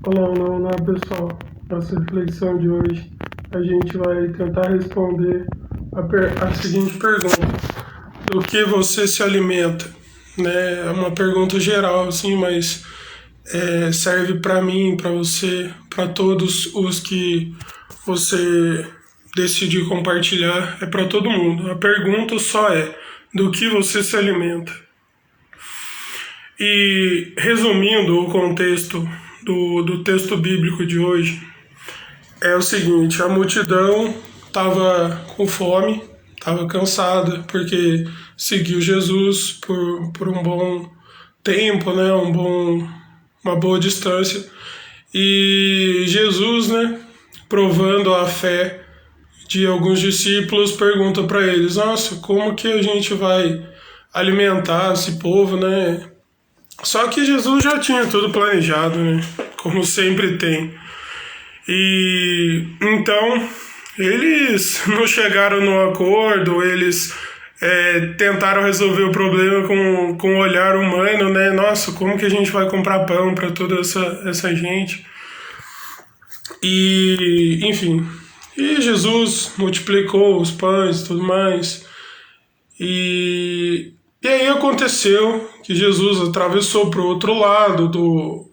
Olá, pessoal. Nossa reflexão de hoje, a gente vai tentar responder a seguinte pergunta: do que você se alimenta? Né? É uma pergunta geral, assim, mas serve para mim, para você, para todos os que você decidir compartilhar, é para todo mundo. A pergunta só é: do que você se alimenta? E resumindo o contexto do texto bíblico de hoje, é o seguinte: a multidão estava com fome, estava cansada, porque seguiu Jesus por um bom tempo, né, uma boa distância. E Jesus, né, provando a fé de alguns discípulos, pergunta para eles: nossa, como que a gente vai alimentar esse povo, né? Só que Jesus já tinha tudo planejado, né? Como sempre tem. E então eles não chegaram no acordo, eles tentaram resolver o problema com o olhar humano, né? Nossa, como que a gente vai comprar pão para toda essa gente? E, enfim, e Jesus multiplicou os pães e tudo mais. E aí aconteceu que Jesus atravessou para o outro lado do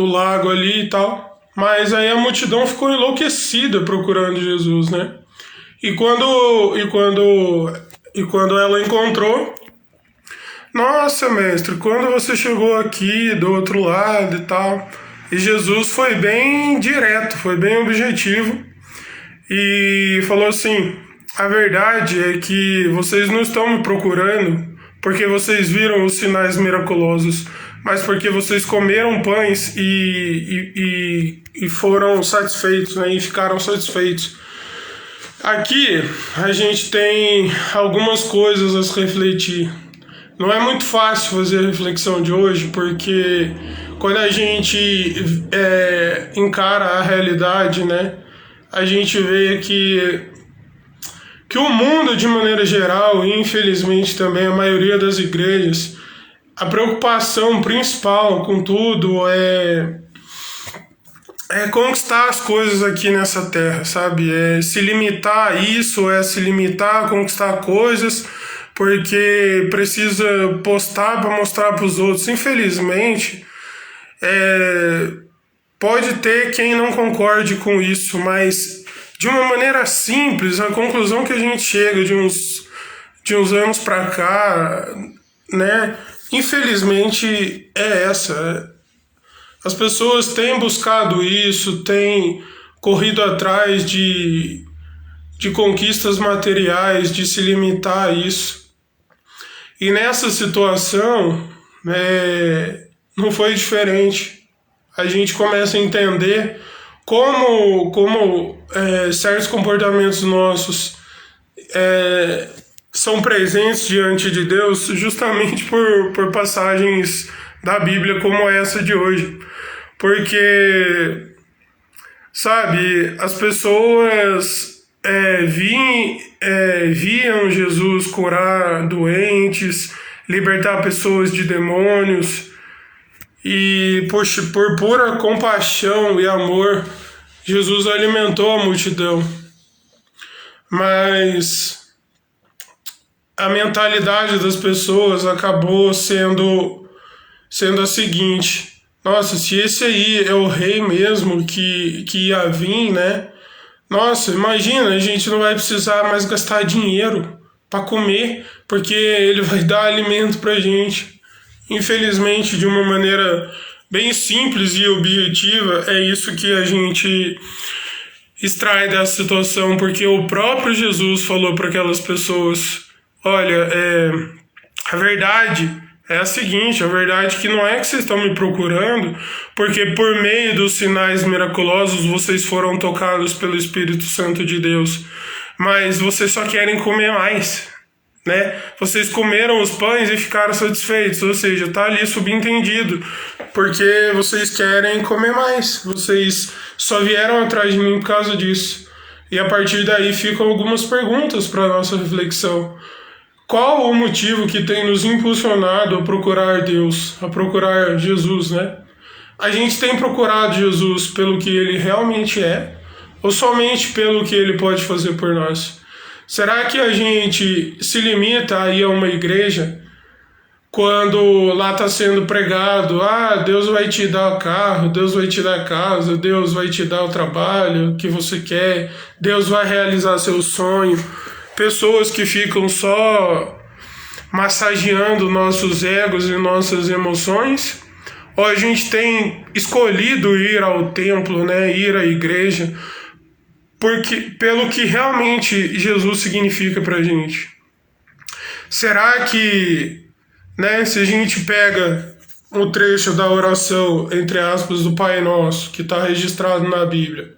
lago ali e tal. Mas aí a multidão ficou enlouquecida procurando Jesus, né? E quando ela encontrou, nossa, mestre, quando você chegou aqui do outro lado e tal. E Jesus foi bem direto, foi bem objetivo e falou assim: a verdade é que vocês não estão me procurando porque vocês viram os sinais miraculosos, mas porque vocês comeram pães e foram satisfeitos, né, e ficaram satisfeitos. Aqui a gente tem algumas coisas a se refletir. Não é muito fácil fazer a reflexão de hoje, porque quando a gente encara a realidade, né, a gente vê que o mundo, de maneira geral, e infelizmente também a maioria das igrejas, a preocupação principal com tudo é conquistar as coisas aqui nessa terra, sabe? É se limitar a isso, é se limitar a conquistar coisas, porque precisa postar para mostrar para os outros. Infelizmente, pode ter quem não concorde com isso, mas de uma maneira simples, a conclusão que a gente chega de uns anos para cá, né? Infelizmente é essa. As pessoas têm buscado isso, têm corrido atrás de conquistas materiais, de se limitar a isso. E nessa situação, não foi diferente. A gente começa a entender como certos comportamentos nossos são presentes diante de Deus justamente por passagens da Bíblia como essa de hoje. Porque, sabe, as pessoas viam Jesus curar doentes, libertar pessoas de demônios, e por pura compaixão e amor, Jesus alimentou a multidão. Mas a mentalidade das pessoas acabou sendo a seguinte: nossa, se esse aí é o rei mesmo que ia vir, né? Nossa, imagina, a gente não vai precisar mais gastar dinheiro para comer, porque ele vai dar alimento pra gente. Infelizmente, de uma maneira bem simples e objetiva, é isso que a gente extrai dessa situação, porque o próprio Jesus falou para aquelas pessoas: olha, a verdade é a seguinte, a verdade é que não é que vocês estão me procurando porque por meio dos sinais miraculosos vocês foram tocados pelo Espírito Santo de Deus, mas vocês só querem comer mais, né? Vocês comeram os pães e ficaram satisfeitos, ou seja, tá ali subentendido, porque vocês querem comer mais, vocês só vieram atrás de mim por causa disso. E a partir daí ficam algumas perguntas para nossa reflexão. Qual o motivo que tem nos impulsionado a procurar Deus, a procurar Jesus, né? A gente tem procurado Jesus pelo que ele realmente é ou somente pelo que ele pode fazer por nós? Será que a gente se limita a ir a uma igreja quando lá está sendo pregado, Deus vai te dar o carro, Deus vai te dar a casa, Deus vai te dar o trabalho que você quer, Deus vai realizar seu sonho? Pessoas que ficam só massageando nossos egos e nossas emoções? Ou a gente tem escolhido ir ao templo, né, ir à igreja, porque pelo que realmente Jesus significa para a gente? Será que, né, se a gente pega o trecho da oração, entre aspas, do Pai Nosso, que está registrado na Bíblia,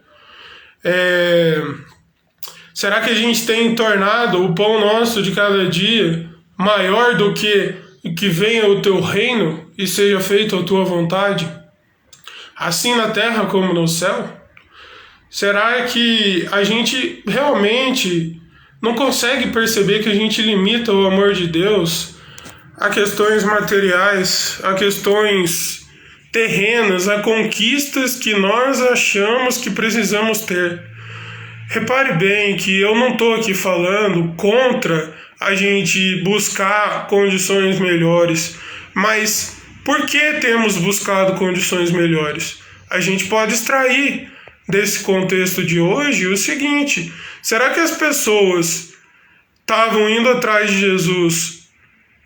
será que a gente tem tornado o pão nosso de cada dia maior do que venha o teu reino e seja feita a tua vontade, assim na terra como no céu? Será que a gente realmente não consegue perceber que a gente limita o amor de Deus a questões materiais, a questões terrenas, a conquistas que nós achamos que precisamos ter? Repare bem que eu não estou aqui falando contra a gente buscar condições melhores, mas por que temos buscado condições melhores? A gente pode extrair desse contexto de hoje o seguinte: será que as pessoas estavam indo atrás de Jesus,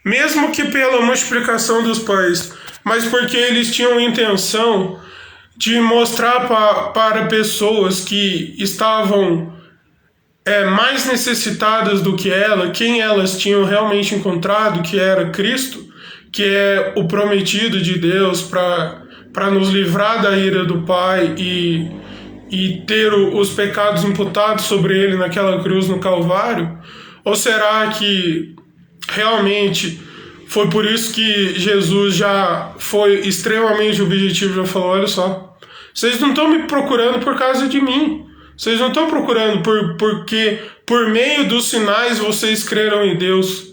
mesmo que pela multiplicação dos pães, mas porque eles tinham intenção de mostrar para pessoas que estavam mais necessitadas do que ela, quem elas tinham realmente encontrado, que era Cristo, que é o prometido de Deus para nos livrar da ira do Pai e ter os pecados imputados sobre ele naquela cruz no Calvário? Ou será que realmente foi por isso que Jesus já foi extremamente objetivo, já falou: olha só, vocês não estão me procurando por causa de mim, vocês não estão procurando porque por meio dos sinais vocês creram em Deus?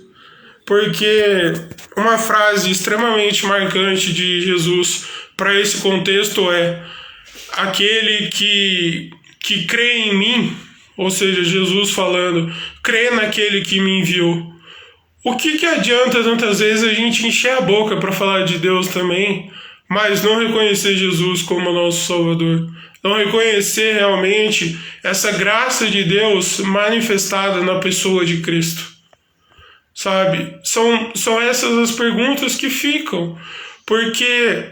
Porque uma frase extremamente marcante de Jesus para esse contexto é: aquele que crê em mim, ou seja, Jesus falando, crê naquele que me enviou. O que adianta tantas vezes a gente encher a boca para falar de Deus também, mas não reconhecer Jesus como nosso Salvador? Não reconhecer realmente essa graça de Deus manifestada na pessoa de Cristo? Sabe? São essas as perguntas que ficam, porque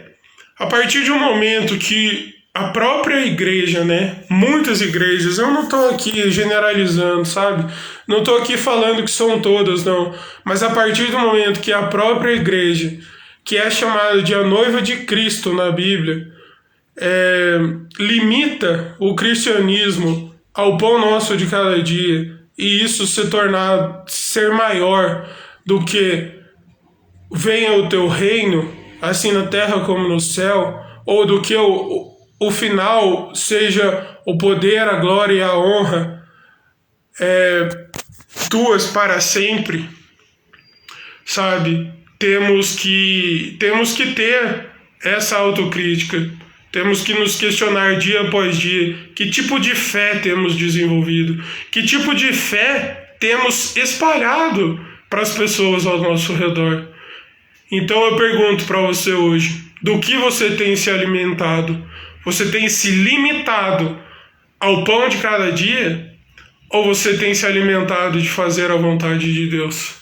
a partir de um momento que a própria igreja, né, muitas igrejas, eu não estou aqui generalizando, sabe? Não estou aqui falando que são todas, não, mas a partir do momento que a própria igreja, que é chamada de a noiva de Cristo na Bíblia, limita o cristianismo ao pão nosso de cada dia, e isso ser maior do que venha o teu reino, assim na terra como no céu, ou do que o final seja o poder, a glória e a honra tuas para sempre, sabe? Temos que ter essa autocrítica. Temos que nos questionar dia após dia: que tipo de fé temos desenvolvido? Que tipo de fé temos espalhado para as pessoas ao nosso redor? Então eu pergunto para você hoje: do que você tem se alimentado? Você tem se limitado ao pão de cada dia? Ou você tem se alimentado de fazer a vontade de Deus?